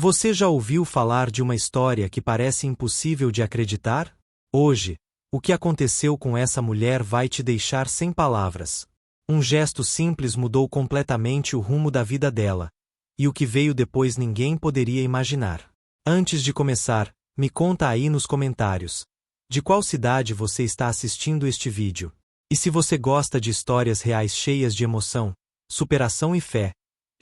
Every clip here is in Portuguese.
Você já ouviu falar de uma história que parece impossível de acreditar? Hoje, o que aconteceu com essa mulher vai te deixar sem palavras. Um gesto simples mudou completamente o rumo da vida dela. E o que veio depois ninguém poderia imaginar. Antes de começar, me conta aí nos comentários. De qual cidade você está assistindo este vídeo? E se você gosta de histórias reais cheias de emoção, superação e fé,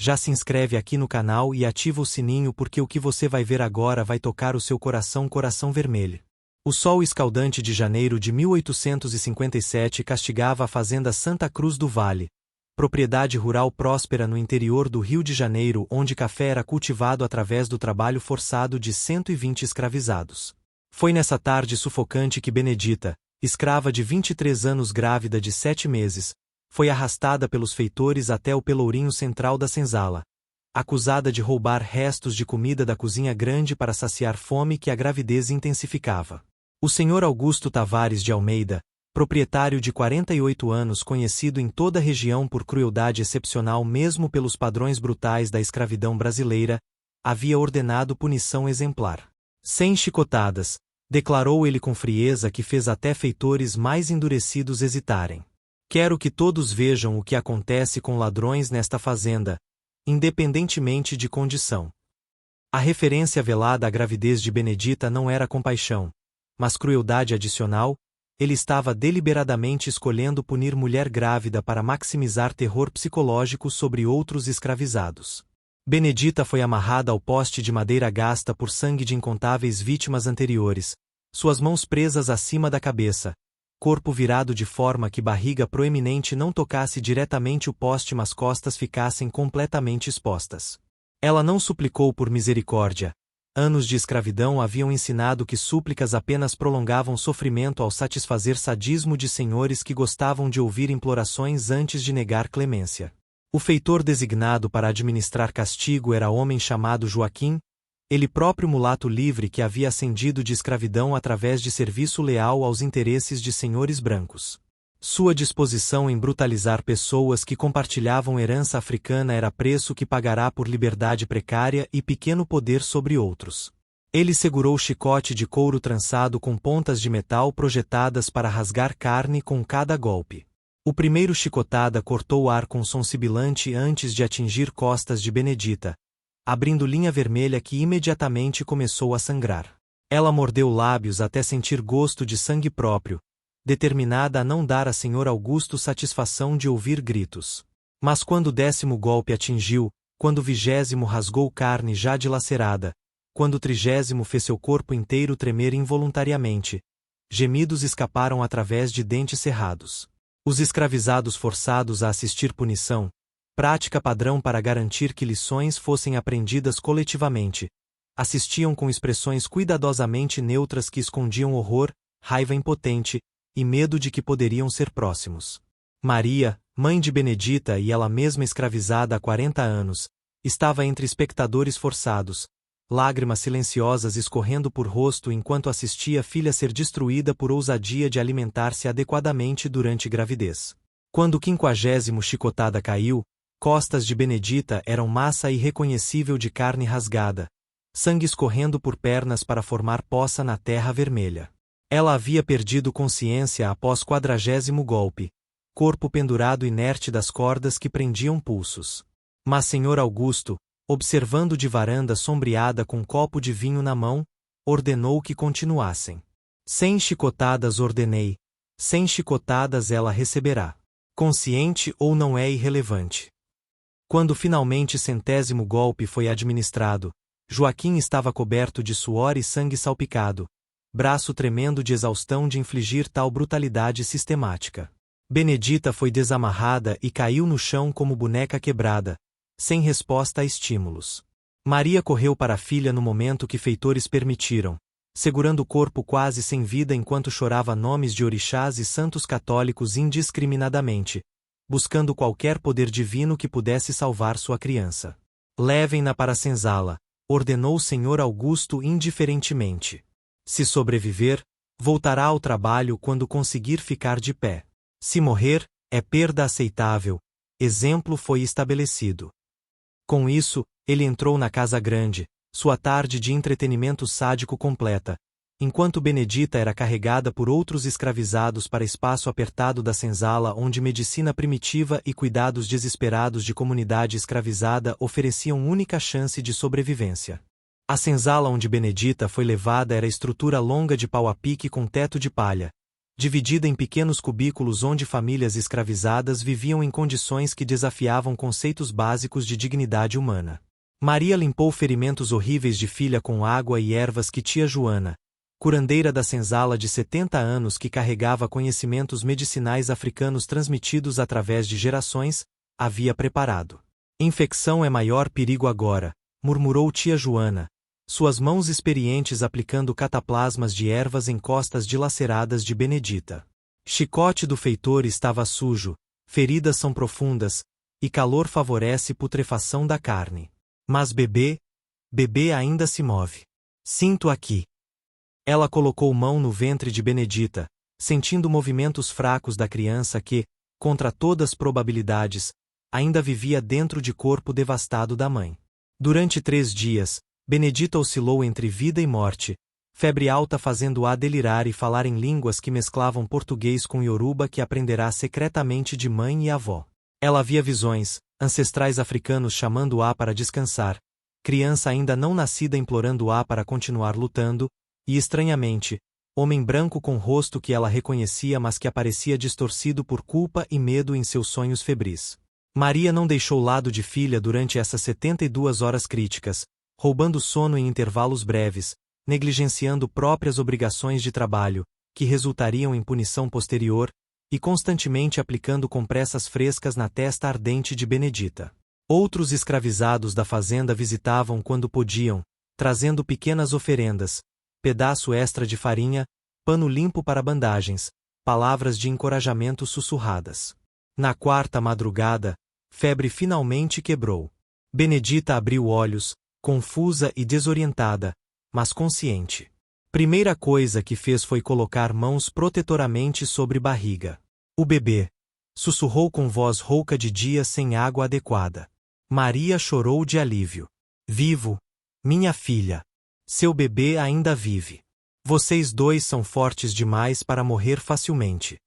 já se inscreve aqui no canal e ativa o sininho porque o que você vai ver agora vai tocar o seu coração vermelho. O sol escaldante de janeiro de 1857 castigava a fazenda Santa Cruz do Vale, propriedade rural próspera no interior do Rio de Janeiro onde café era cultivado através do trabalho forçado de 120 escravizados. Foi nessa tarde sufocante que Benedita, escrava de 23 anos grávida de 7 meses, foi arrastada pelos feitores até o pelourinho central da senzala, acusada de roubar restos de comida da cozinha grande para saciar fome que a gravidez intensificava. O senhor Augusto Tavares de Almeida, proprietário de 48 anos conhecido em toda a região por crueldade excepcional mesmo pelos padrões brutais da escravidão brasileira, havia ordenado punição exemplar. 100 chicotadas, declarou ele com frieza que fez até feitores mais endurecidos hesitarem. Quero que todos vejam o que acontece com ladrões nesta fazenda, independentemente de condição. A referência velada à gravidez de Benedita não era compaixão, mas crueldade adicional. Ele estava deliberadamente escolhendo punir mulher grávida para maximizar terror psicológico sobre outros escravizados. Benedita foi amarrada ao poste de madeira gasta por sangue de incontáveis vítimas anteriores, suas mãos presas acima da cabeça, corpo virado de forma que barriga proeminente não tocasse diretamente o poste mas costas ficassem completamente expostas. Ela não suplicou por misericórdia. Anos de escravidão haviam ensinado que súplicas apenas prolongavam sofrimento ao satisfazer sadismo de senhores que gostavam de ouvir implorações antes de negar clemência. O feitor designado para administrar castigo era homem chamado Joaquim, ele próprio mulato livre que havia ascendido de escravidão através de serviço leal aos interesses de senhores brancos. Sua disposição em brutalizar pessoas que compartilhavam herança africana era preço que pagará por liberdade precária e pequeno poder sobre outros. Ele segurou chicote de couro trançado com pontas de metal projetadas para rasgar carne com cada golpe. O primeiro chicotada cortou o ar com som sibilante antes de atingir costas de Benedita, abrindo linha vermelha que imediatamente começou a sangrar. Ela mordeu lábios até sentir gosto de sangue próprio, determinada a não dar a Sr. Augusto satisfação de ouvir gritos. Mas quando o 10º golpe atingiu, quando o 20º rasgou carne já dilacerada, quando o 30º fez seu corpo inteiro tremer involuntariamente, gemidos escaparam através de dentes cerrados. Os escravizados forçados a assistir punição, prática padrão para garantir que lições fossem aprendidas coletivamente, assistiam com expressões cuidadosamente neutras que escondiam horror, raiva impotente e medo de que poderiam ser próximos. Maria, mãe de Benedita e ela mesma escravizada há 40 anos, estava entre espectadores forçados, lágrimas silenciosas escorrendo por rosto enquanto assistia a filha ser destruída por ousadia de alimentar-se adequadamente durante gravidez. Quando o 50º chicotada caiu, costas de Benedita eram massa irreconhecível de carne rasgada, sangue escorrendo por pernas para formar poça na terra vermelha. Ela havia perdido consciência após 40º golpe, corpo pendurado inerte das cordas que prendiam pulsos. Mas Sr. Augusto, observando de varanda sombreada com um copo de vinho na mão, ordenou que continuassem. 100 chicotadas ordenei, 100 chicotadas ela receberá. Consciente ou não é irrelevante. Quando finalmente 100º golpe foi administrado, Joaquim estava coberto de suor e sangue salpicado, braço tremendo de exaustão de infligir tal brutalidade sistemática. Benedita foi desamarrada e caiu no chão como boneca quebrada, sem resposta a estímulos. Maria correu para a filha no momento que feitores permitiram, segurando o corpo quase sem vida enquanto chorava nomes de orixás e santos católicos indiscriminadamente, buscando qualquer poder divino que pudesse salvar sua criança. Levem-na para a senzala, ordenou o Sr. Augusto indiferentemente. Se sobreviver, voltará ao trabalho quando conseguir ficar de pé. Se morrer, é perda aceitável. Exemplo foi estabelecido. Com isso, ele entrou na casa grande, sua tarde de entretenimento sádico completa, enquanto Benedita era carregada por outros escravizados para espaço apertado da senzala onde medicina primitiva e cuidados desesperados de comunidade escravizada ofereciam única chance de sobrevivência. A senzala onde Benedita foi levada era estrutura longa de pau a pique com teto de palha, dividida em pequenos cubículos onde famílias escravizadas viviam em condições que desafiavam conceitos básicos de dignidade humana. Maria limpou ferimentos horríveis de filha com água e ervas que tia Joana, curandeira da senzala de 70 anos que carregava conhecimentos medicinais africanos transmitidos através de gerações, havia preparado. Infecção é maior perigo agora, murmurou tia Joana, suas mãos experientes aplicando cataplasmas de ervas em costas dilaceradas de Benedita. Chicote do feitor estava sujo, feridas são profundas, e calor favorece putrefação da carne. Mas bebê ainda se move. Sinto aqui. Ela colocou mão no ventre de Benedita, sentindo movimentos fracos da criança que, contra todas probabilidades, ainda vivia dentro de corpo devastado da mãe. Durante 3 dias, Benedita oscilou entre vida e morte, febre alta fazendo-a delirar e falar em línguas que mesclavam português com ioruba que aprenderá secretamente de mãe e avó. Ela via visões, ancestrais africanos chamando-a para descansar, criança ainda não nascida implorando-a para continuar lutando, e estranhamente, homem branco com rosto que ela reconhecia mas que aparecia distorcido por culpa e medo em seus sonhos febris. Maria não deixou o lado de filha durante essas 72 horas críticas, roubando sono em intervalos breves, negligenciando próprias obrigações de trabalho, que resultariam em punição posterior, e constantemente aplicando compressas frescas na testa ardente de Benedita. Outros escravizados da fazenda visitavam quando podiam, trazendo pequenas oferendas, pedaço extra de farinha, pano limpo para bandagens, palavras de encorajamento sussurradas. Na 4ª madrugada, febre finalmente quebrou. Benedita abriu olhos, confusa e desorientada, mas consciente. Primeira coisa que fez foi colocar mãos protetoramente sobre barriga. O bebê, sussurrou com voz rouca de dia sem água adequada. Maria chorou de alívio. Vivo, minha filha. Seu bebê ainda vive. Vocês 2 são fortes demais para morrer facilmente.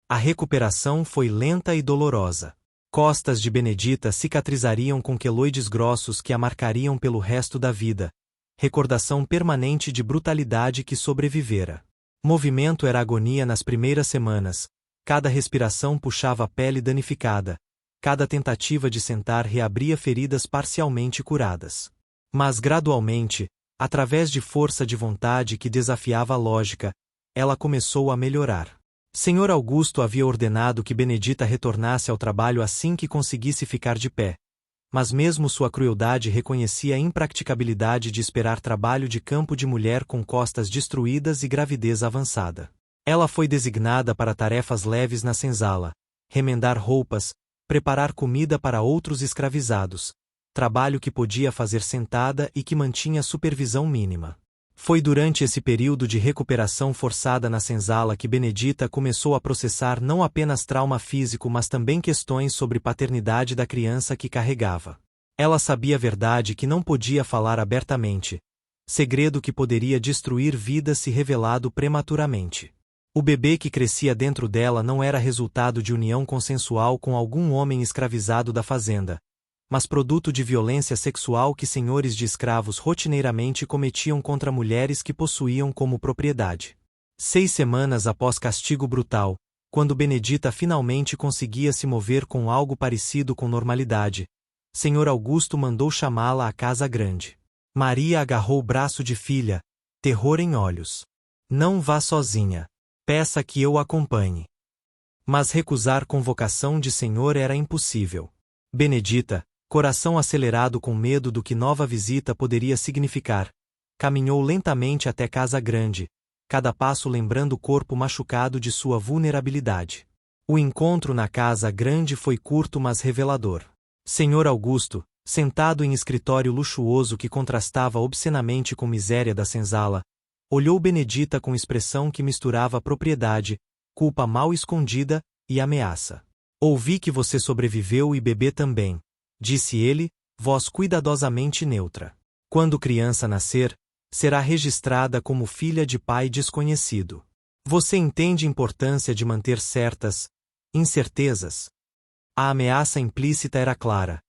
A recuperação foi lenta e dolorosa. Costas de Benedita cicatrizariam com queloides grossos que a marcariam pelo resto da vida, recordação permanente de brutalidade que sobrevivera. Movimento era agonia nas primeiras semanas, cada respiração puxava a pele danificada, cada tentativa de sentar reabria feridas parcialmente curadas. Mas gradualmente, através de força de vontade que desafiava a lógica, ela começou a melhorar. Senhor Augusto havia ordenado que Benedita retornasse ao trabalho assim que conseguisse ficar de pé. Mas mesmo sua crueldade reconhecia a impracticabilidade de esperar trabalho de campo de mulher com costas destruídas e gravidez avançada. Ela foi designada para tarefas leves na senzala, remendar roupas, preparar comida para outros escravizados, trabalho que podia fazer sentada e que mantinha supervisão mínima. Foi durante esse período de recuperação forçada na senzala que Benedita começou a processar não apenas trauma físico mas também questões sobre paternidade da criança que carregava. Ela sabia a verdade que não podia falar abertamente, segredo que poderia destruir vidas se revelado prematuramente. O bebê que crescia dentro dela não era resultado de união consensual com algum homem escravizado da fazenda, mas produto de violência sexual que senhores de escravos rotineiramente cometiam contra mulheres que possuíam como propriedade. 6 semanas após castigo brutal, quando Benedita finalmente conseguia se mover com algo parecido com normalidade, Senhor Augusto mandou chamá-la à casa grande. Maria agarrou o braço de filha, terror em olhos. Não vá sozinha. Peça que eu acompanhe. Mas recusar convocação de senhor era impossível. Benedita, coração acelerado com medo do que nova visita poderia significar, caminhou lentamente até casa grande, cada passo lembrando o corpo machucado de sua vulnerabilidade. O encontro na casa grande foi curto mas revelador. Senhor Augusto, sentado em escritório luxuoso que contrastava obscenamente com miséria da senzala, olhou Benedita com expressão que misturava propriedade, culpa mal escondida e ameaça. Ouvi que você sobreviveu e bebê também, disse ele, voz cuidadosamente neutra. Quando criança nascer, será registrada como filha de pai desconhecido. Você entende a importância de manter certas incertezas? A ameaça implícita era clara.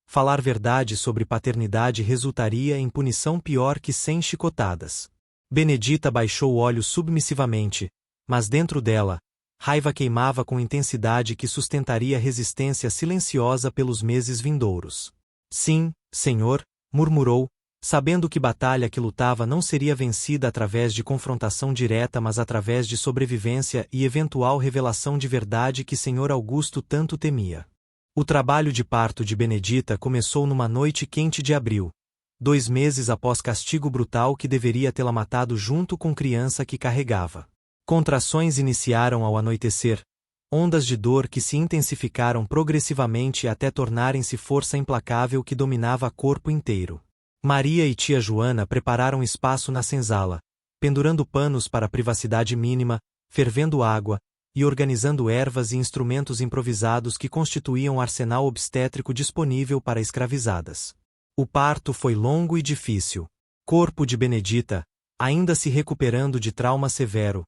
Falar verdade sobre paternidade resultaria em punição pior que 100 chicotadas. Benedita baixou o olho submissivamente, mas dentro dela, raiva queimava com intensidade que sustentaria resistência silenciosa pelos meses vindouros. Sim, senhor, murmurou, sabendo que batalha que lutava não seria vencida através de confrontação direta mas através de sobrevivência e eventual revelação de verdade que senhor Augusto tanto temia. O trabalho de parto de Benedita começou numa noite quente de abril, 2 meses após castigo brutal que deveria tê-la matado junto com criança que carregava. Contrações iniciaram ao anoitecer, ondas de dor que se intensificaram progressivamente até tornarem-se força implacável que dominava o corpo inteiro. Maria e tia Joana prepararam espaço na senzala, pendurando panos para privacidade mínima, fervendo água, e organizando ervas e instrumentos improvisados que constituíam o arsenal obstétrico disponível para escravizadas. O parto foi longo e difícil. Corpo de Benedita, ainda se recuperando de trauma severo,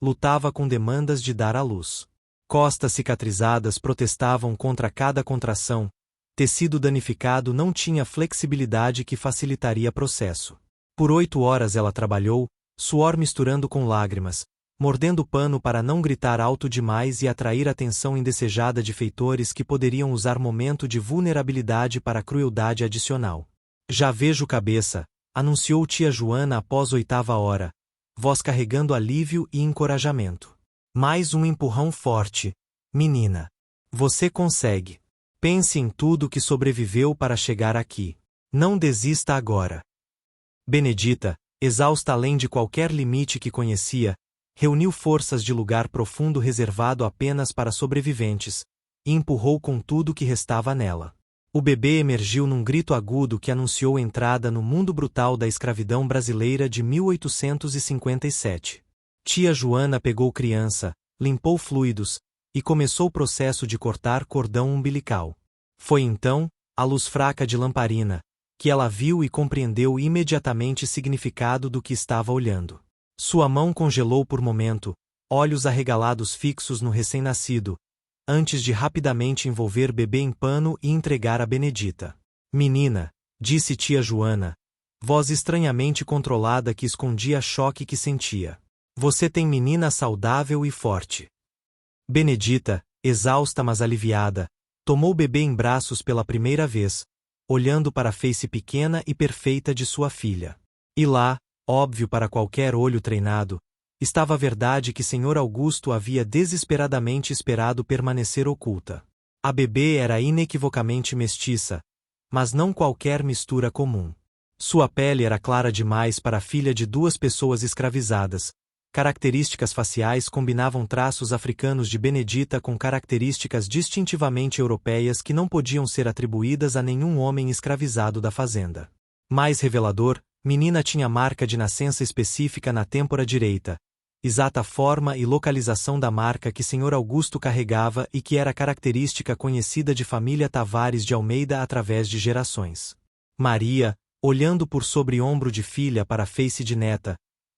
lutava com demandas de dar à luz. Costas cicatrizadas protestavam contra cada contração, tecido danificado não tinha flexibilidade que facilitaria o processo. Por 8 horas ela trabalhou, suor misturando com lágrimas, mordendo o pano para não gritar alto demais e atrair atenção indesejada de feitores que poderiam usar momento de vulnerabilidade para crueldade adicional. Já vejo cabeça, anunciou tia Joana após 8ª hora, voz carregando alívio e encorajamento. Mais um empurrão forte. Menina. Você consegue. Pense em tudo que sobreviveu para chegar aqui. Não desista agora. Benedita, exausta além de qualquer limite que conhecia, reuniu forças de lugar profundo reservado apenas para sobreviventes, e empurrou com tudo que restava nela. O bebê emergiu num grito agudo que anunciou entrada no mundo brutal da escravidão brasileira de 1857. Tia Joana pegou criança, limpou fluidos, e começou o processo de cortar cordão umbilical. Foi então, à luz fraca de lamparina, que ela viu e compreendeu imediatamente o significado do que estava olhando. Sua mão congelou por momento, olhos arregalados fixos no recém-nascido, antes de rapidamente envolver bebê em pano e entregar a Benedita. Menina, disse tia Joana, voz estranhamente controlada que escondia choque que sentia. Você tem menina saudável e forte. Benedita, exausta mas aliviada, tomou o bebê em braços pela primeira vez, olhando para a face pequena e perfeita de sua filha. E lá, óbvio para qualquer olho treinado, estava a verdade que senhor Augusto havia desesperadamente esperado permanecer oculta. A bebê era inequivocamente mestiça, mas não qualquer mistura comum. Sua pele era clara demais para a filha de 2 pessoas escravizadas. Características faciais combinavam traços africanos de Benedita com características distintivamente europeias que não podiam ser atribuídas a nenhum homem escravizado da fazenda. Mais revelador, menina tinha marca de nascença específica na têmpora direita, exata forma e localização da marca que senhor Augusto carregava e que era característica conhecida de família Tavares de Almeida através de gerações. Maria, olhando por sobre ombro de filha para a face de neta,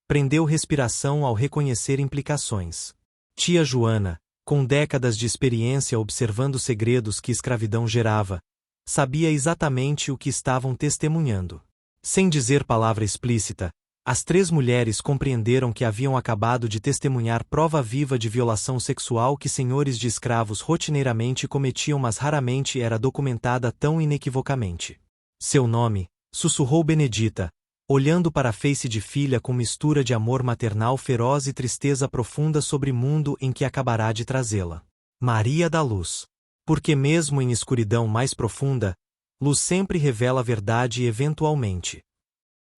prendeu respiração ao reconhecer implicações. Tia Joana, com décadas de experiência observando segredos que escravidão gerava, sabia exatamente o que estavam testemunhando. Sem dizer palavra explícita, as 3 mulheres compreenderam que haviam acabado de testemunhar prova viva de violação sexual que senhores de escravos rotineiramente cometiam mas raramente era documentada tão inequivocamente. Seu nome, sussurrou Benedita, olhando para a face de filha com mistura de amor maternal feroz e tristeza profunda sobre o mundo em que acabará de trazê-la. Maria da Luz. Porque mesmo em escuridão mais profunda, luz sempre revela a verdade eventualmente.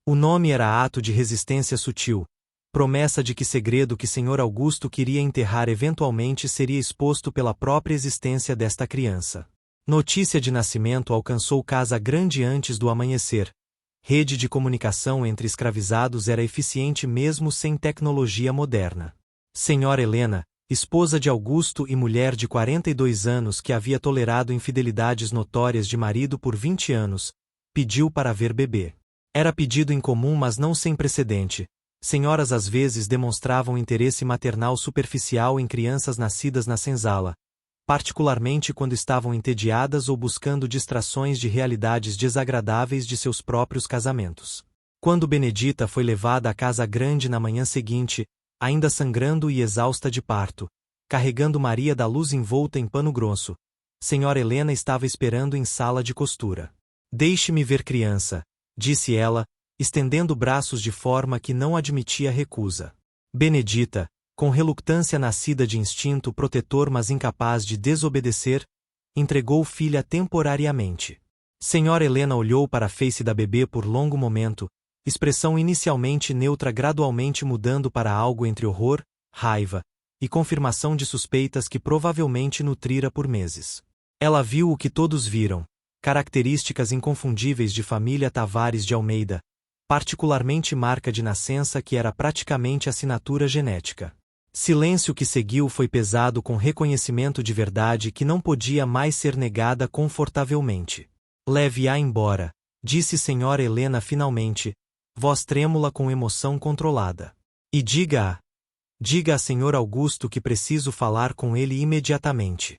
O nome era ato de resistência sutil, promessa de que segredo que senhor Augusto queria enterrar eventualmente seria exposto pela própria existência desta criança. Notícia de nascimento alcançou Casa Grande antes do amanhecer. Rede de comunicação entre escravizados era eficiente mesmo sem tecnologia moderna. Senhora Helena, esposa de Augusto e mulher de 42 anos que havia tolerado infidelidades notórias de marido por 20 anos, pediu para ver bebê. Era pedido incomum, mas não sem precedente. Senhoras às vezes demonstravam interesse maternal superficial em crianças nascidas na senzala, particularmente quando estavam entediadas ou buscando distrações de realidades desagradáveis de seus próprios casamentos. Quando Benedita foi levada à casa grande na manhã seguinte, ainda sangrando e exausta de parto, carregando Maria da Luz envolta em pano grosso, Senhora Helena estava esperando em sala de costura. Deixe-me ver, criança, disse ela, estendendo braços de forma que não admitia recusa. Benedita, com relutância nascida de instinto protetor mas incapaz de desobedecer, entregou filha temporariamente. Senhora Helena olhou para a face da bebê por longo momento, expressão inicialmente neutra gradualmente mudando para algo entre horror, raiva e confirmação de suspeitas que provavelmente nutrira por meses. Ela viu o que todos viram, características inconfundíveis de família Tavares de Almeida, particularmente marca de nascença que era praticamente assinatura genética. Silêncio que seguiu foi pesado com reconhecimento de verdade que não podia mais ser negada confortavelmente. Leve-a embora, disse Senhora Helena finalmente, voz trêmula com emoção controlada. E diga a Senhor Augusto que preciso falar com ele imediatamente.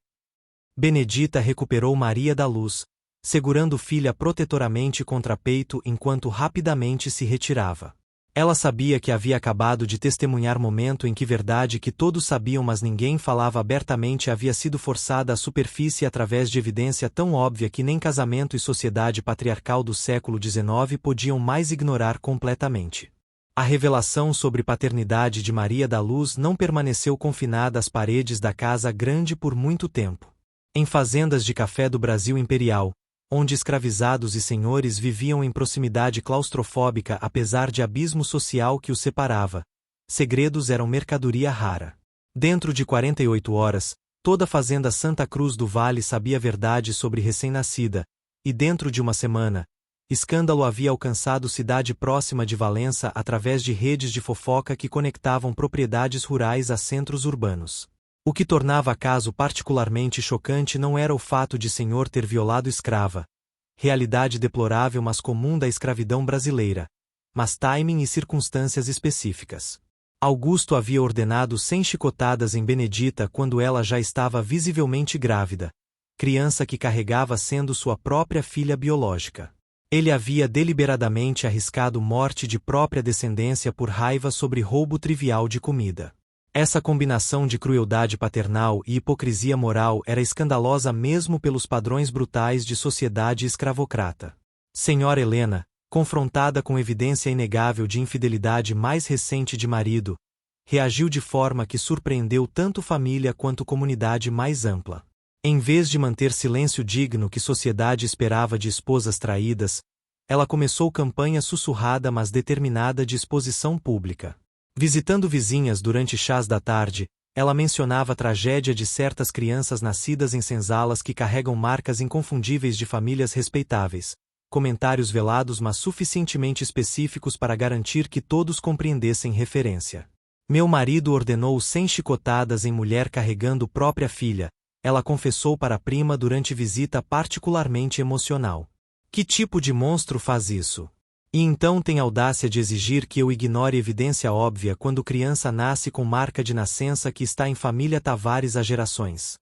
Benedita recuperou Maria da Luz, segurando filha protetoramente contra peito enquanto rapidamente se retirava. Ela sabia que havia acabado de testemunhar momento em que verdade que todos sabiam mas ninguém falava abertamente havia sido forçada à superfície através de evidência tão óbvia que nem casamento e sociedade patriarcal do século XIX podiam mais ignorar completamente. A revelação sobre paternidade de Maria da Luz não permaneceu confinada às paredes da casa grande por muito tempo. Em fazendas de café do Brasil imperial, onde escravizados e senhores viviam em proximidade claustrofóbica apesar de abismo social que os separava, segredos eram mercadoria rara. Dentro de 48 horas, toda a fazenda Santa Cruz do Vale sabia a verdade sobre recém-nascida, e dentro de uma semana, escândalo havia alcançado cidade próxima de Valença através de redes de fofoca que conectavam propriedades rurais a centros urbanos. O que tornava caso particularmente chocante não era o fato de senhor ter violado escrava, realidade deplorável mas comum da escravidão brasileira, mas timing e circunstâncias específicas. Augusto havia ordenado 100 chicotadas em Benedita quando ela já estava visivelmente grávida, criança que carregava sendo sua própria filha biológica. Ele havia deliberadamente arriscado morte de própria descendência por raiva sobre roubo trivial de comida. Essa combinação de crueldade paternal e hipocrisia moral era escandalosa mesmo pelos padrões brutais de sociedade escravocrata. Senhora Helena, confrontada com evidência inegável de infidelidade mais recente de marido, reagiu de forma que surpreendeu tanto família quanto comunidade mais ampla. Em vez de manter silêncio digno que sociedade esperava de esposas traídas, ela começou campanha sussurrada mas determinada de exposição pública. Visitando vizinhas durante chás da tarde, ela mencionava a tragédia de certas crianças nascidas em senzalas que carregam marcas inconfundíveis de famílias respeitáveis, comentários velados mas suficientemente específicos para garantir que todos compreendessem referência. Meu marido ordenou 100 chicotadas em mulher carregando própria filha, ela confessou para a prima durante visita particularmente emocional. Que tipo de monstro faz isso? E então tem audácia de exigir que eu ignore evidência óbvia quando criança nasce com marca de nascença que está em família Tavares há gerações.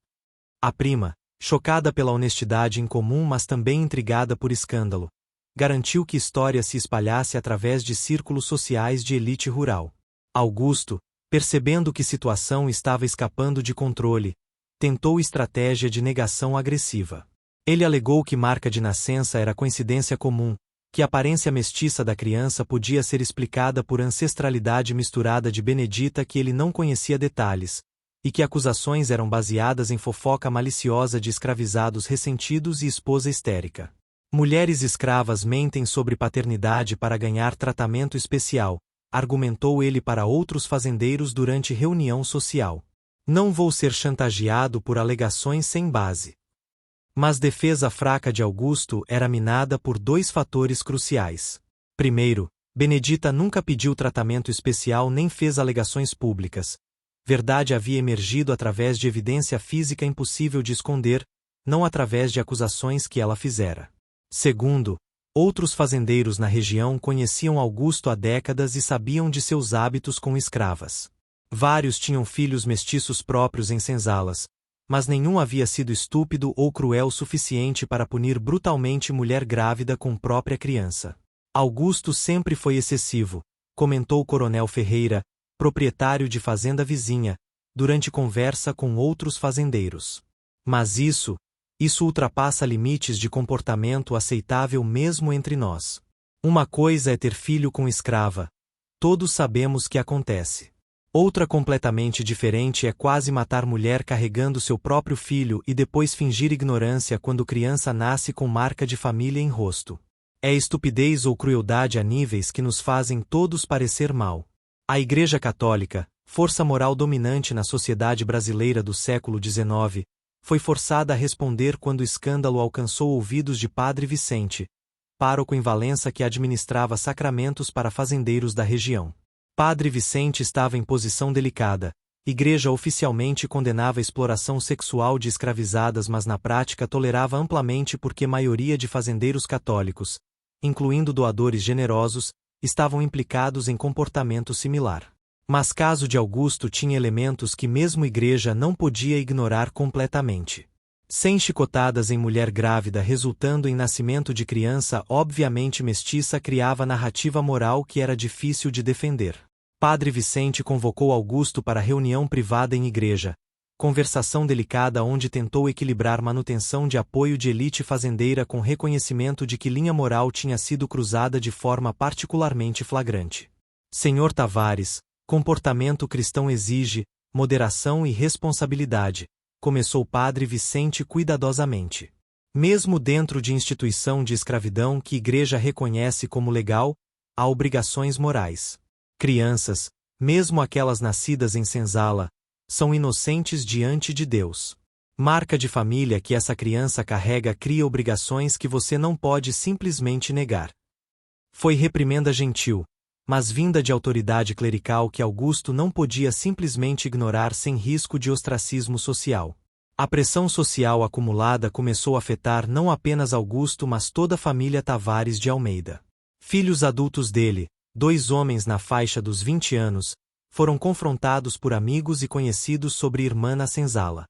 A prima, chocada pela honestidade incomum mas também intrigada por escândalo, garantiu que história se espalhasse através de círculos sociais de elite rural. Augusto, percebendo que situação estava escapando de controle, tentou estratégia de negação agressiva. Ele alegou que marca de nascença era coincidência comum, que a aparência mestiça da criança podia ser explicada por ancestralidade misturada de Benedita que ele não conhecia detalhes, e que acusações eram baseadas em fofoca maliciosa de escravizados ressentidos e esposa histérica. Mulheres escravas mentem sobre paternidade para ganhar tratamento especial, argumentou ele para outros fazendeiros durante reunião social. Não vou ser chantageado por alegações sem base. Mas defesa fraca de Augusto era minada por dois fatores cruciais. Primeiro, Benedita nunca pediu tratamento especial nem fez alegações públicas. Verdade havia emergido através de evidência física impossível de esconder, não através de acusações que ela fizera. Segundo, Outros fazendeiros na região conheciam Augusto há décadas e sabiam de seus hábitos com escravas. Vários tinham filhos mestiços próprios em senzalas, mas nenhum havia sido estúpido ou cruel o suficiente para punir brutalmente mulher grávida com própria criança. Augusto sempre foi excessivo, comentou o Coronel Ferreira, proprietário de fazenda vizinha, durante conversa com outros fazendeiros. Mas isso ultrapassa limites de comportamento aceitável mesmo entre nós. Uma coisa é ter filho com escrava. Todos sabemos que acontece. Outra completamente diferente é quase matar mulher carregando seu próprio filho e depois fingir ignorância quando criança nasce com marca de família em rosto. É estupidez ou crueldade a níveis que nos fazem todos parecer mal. A Igreja Católica, força moral dominante na sociedade brasileira do século XIX, foi forçada a responder quando o escândalo alcançou ouvidos de Padre Vicente, pároco em Valença que administrava sacramentos para fazendeiros da região. Padre Vicente estava em posição delicada. Igreja oficialmente condenava a exploração sexual de escravizadas, mas na prática tolerava amplamente porque maioria de fazendeiros católicos, incluindo doadores generosos, estavam implicados em comportamento similar. Mas caso de Augusto tinha elementos que mesmo Igreja não podia ignorar completamente. 100 chicotadas em mulher grávida resultando em nascimento de criança obviamente mestiça criava narrativa moral que era difícil de defender. Padre Vicente convocou Augusto para reunião privada em igreja, conversação delicada onde tentou equilibrar manutenção de apoio de elite fazendeira com reconhecimento de que linha moral tinha sido cruzada de forma particularmente flagrante. Senhor Tavares, comportamento cristão exige moderação e responsabilidade, começou Padre Vicente cuidadosamente. Mesmo dentro de instituição de escravidão que Igreja reconhece como legal, há obrigações morais. Crianças, mesmo aquelas nascidas em senzala, são inocentes diante de Deus. Marca de família que essa criança carrega cria obrigações que você não pode simplesmente negar. Foi reprimenda gentil, mas vinda de autoridade clerical que Augusto não podia simplesmente ignorar sem risco de ostracismo social. A pressão social acumulada começou a afetar não apenas Augusto mas toda a família Tavares de Almeida. Filhos adultos dele, 2 homens na faixa dos 20 anos, foram confrontados por amigos e conhecidos sobre irmã na senzala.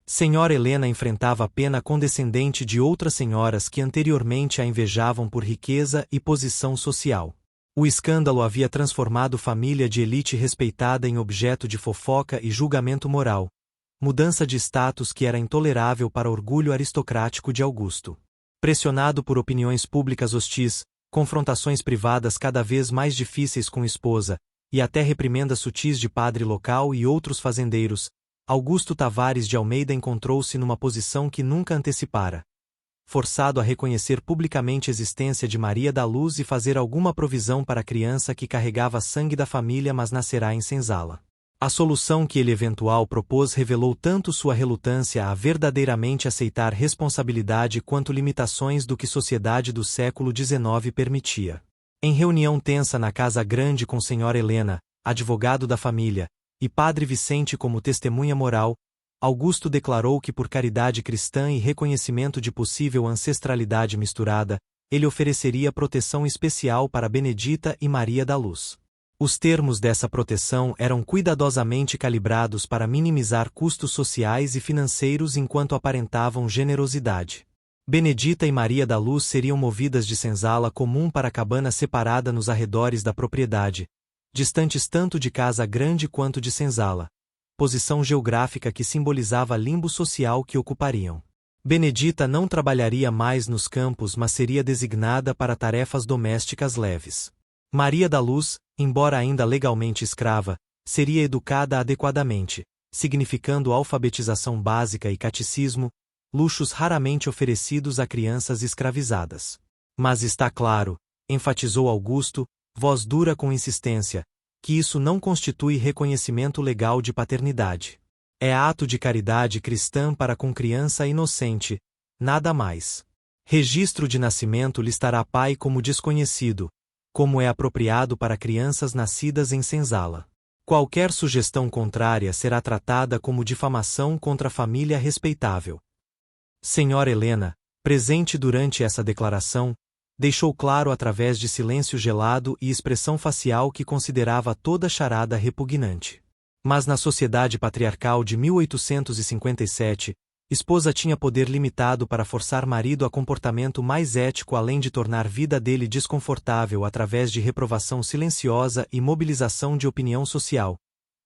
Senhora Helena enfrentava a pena condescendente de outras senhoras que anteriormente a invejavam por riqueza e posição social. O escândalo havia transformado família de elite respeitada em objeto de fofoca e julgamento moral, mudança de status que era intolerável para o orgulho aristocrático de Augusto. Pressionado por opiniões públicas hostis, confrontações privadas cada vez mais difíceis com esposa, e até reprimendas sutis de padre local e outros fazendeiros, Augusto Tavares de Almeida encontrou-se numa posição que nunca antecipara. Forçado a reconhecer publicamente a existência de Maria da Luz e fazer alguma provisão para a criança que carregava sangue da família mas nascerá em senzala. A solução que ele eventual propôs revelou tanto sua relutância a verdadeiramente aceitar responsabilidade quanto limitações do que sociedade do século XIX permitia. Em reunião tensa na Casa Grande com Senhora Helena, advogado da família, e Padre Vicente como testemunha moral, Augusto declarou que por caridade cristã e reconhecimento de possível ancestralidade misturada, ele ofereceria proteção especial para Benedita e Maria da Luz. Os termos dessa proteção eram cuidadosamente calibrados para minimizar custos sociais e financeiros enquanto aparentavam generosidade. Benedita e Maria da Luz seriam movidas de senzala comum para cabana separada nos arredores da propriedade, distantes tanto de Casa Grande quanto de senzala, posição geográfica que simbolizava limbo social que ocupariam. Benedita não trabalharia mais nos campos mas seria designada para tarefas domésticas leves. Maria da Luz, embora ainda legalmente escrava, seria educada adequadamente, significando alfabetização básica e catecismo, luxos raramente oferecidos a crianças escravizadas. Mas está claro, enfatizou Augusto, voz dura com insistência, que isso não constitui reconhecimento legal de paternidade. É ato de caridade cristã para com criança inocente, nada mais. Registro de nascimento listará pai como desconhecido, como é apropriado para crianças nascidas em senzala. Qualquer sugestão contrária será tratada como difamação contra a família respeitável. Senhora Helena, presente durante essa declaração, Deixou claro através de silêncio gelado e expressão facial que considerava toda charada repugnante. Mas na sociedade patriarcal de 1857, esposa tinha poder limitado para forçar marido a comportamento mais ético além de tornar vida dele desconfortável através de reprovação silenciosa e mobilização de opinião social.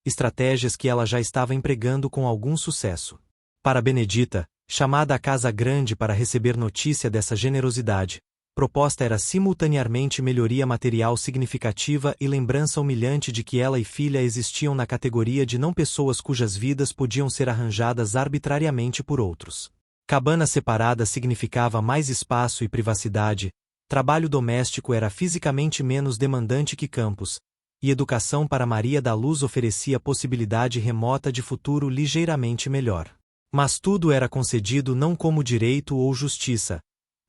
Estratégias que ela já estava empregando com algum sucesso. Para Benedita, chamada à casa grande para receber notícia dessa generosidade, proposta era simultaneamente melhoria material significativa e lembrança humilhante de que ela e filha existiam na categoria de não pessoas cujas vidas podiam ser arranjadas arbitrariamente por outros. Cabana separada significava mais espaço e privacidade, trabalho doméstico era fisicamente menos demandante que campos, e educação para Maria da Luz oferecia possibilidade remota de futuro ligeiramente melhor. Mas tudo era concedido não como direito ou justiça,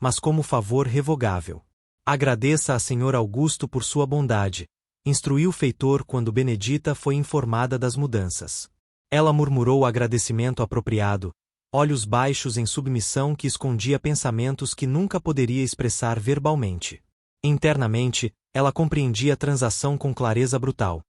mas como favor revogável. Agradeça a Senhor Augusto por sua bondade, instruiu o feitor quando Benedita foi informada das mudanças. Ela murmurou agradecimento apropriado, olhos baixos em submissão que escondia pensamentos que nunca poderia expressar verbalmente. Internamente, ela compreendia a transação com clareza brutal.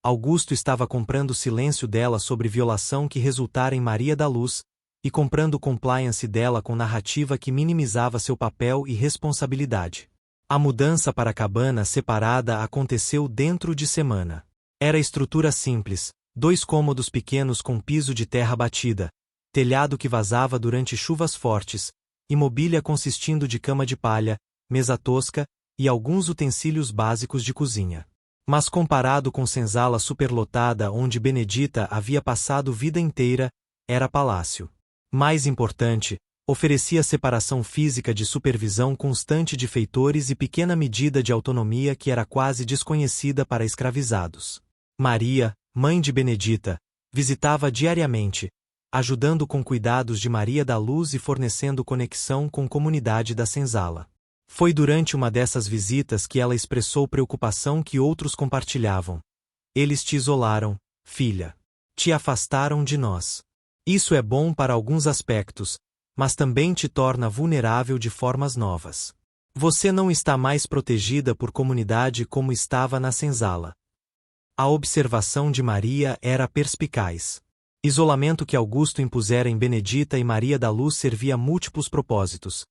Augusto estava comprando o silêncio dela sobre violação que resultara em Maria da Luz, e comprando o compliance dela com narrativa que minimizava seu papel e responsabilidade. A mudança para a cabana separada aconteceu dentro de semana. Era estrutura simples, 2 cômodos pequenos com piso de terra batida, telhado que vazava durante chuvas fortes, e mobília consistindo de cama de palha, mesa tosca e alguns utensílios básicos de cozinha. Mas comparado com senzala superlotada onde Benedita havia passado vida inteira, era palácio. Mais importante, oferecia separação física de supervisão constante de feitores e pequena medida de autonomia que era quase desconhecida para escravizados. Maria, mãe de Benedita, visitava diariamente, ajudando com cuidados de Maria da Luz e fornecendo conexão com a comunidade da senzala. Foi durante uma dessas visitas que ela expressou preocupação que outros compartilhavam. Eles te isolaram, filha. Te afastaram de nós. Isso é bom para alguns aspectos, mas também te torna vulnerável de formas novas. Você não está mais protegida por comunidade como estava na senzala. A observação de Maria era perspicaz. Isolamento que Augusto impusera em Benedita e Maria da Luz servia a múltiplos propósitos.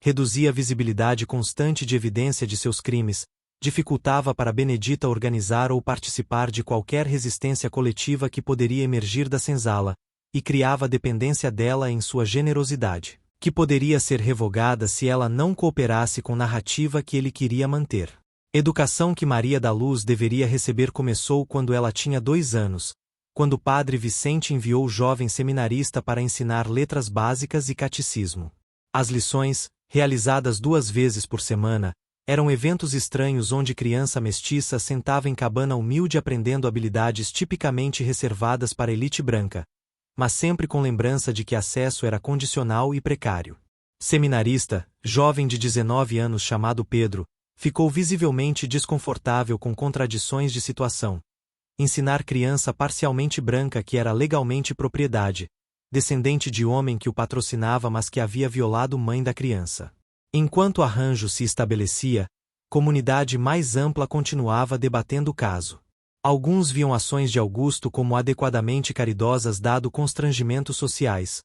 Reduzia a visibilidade constante de evidência de seus crimes, dificultava para Benedita organizar ou participar de qualquer resistência coletiva que poderia emergir da senzala, e criava dependência dela em sua generosidade, que poderia ser revogada se ela não cooperasse com a narrativa que ele queria manter. Educação que Maria da Luz deveria receber começou quando ela tinha 2 anos, quando o padre Vicente enviou o jovem seminarista para ensinar letras básicas e catecismo. As lições, realizadas 2 vezes por semana, eram eventos estranhos onde criança mestiça sentava em cabana humilde aprendendo habilidades tipicamente reservadas para a elite branca, mas sempre com lembrança de que acesso era condicional e precário. Seminarista, jovem de 19 anos chamado Pedro, ficou visivelmente desconfortável com contradições de situação. Ensinar criança parcialmente branca que era legalmente propriedade, descendente de homem que o patrocinava mas que havia violado mãe da criança. Enquanto o arranjo se estabelecia, comunidade mais ampla continuava debatendo o caso. Alguns viam ações de Augusto como adequadamente caridosas dado constrangimentos sociais,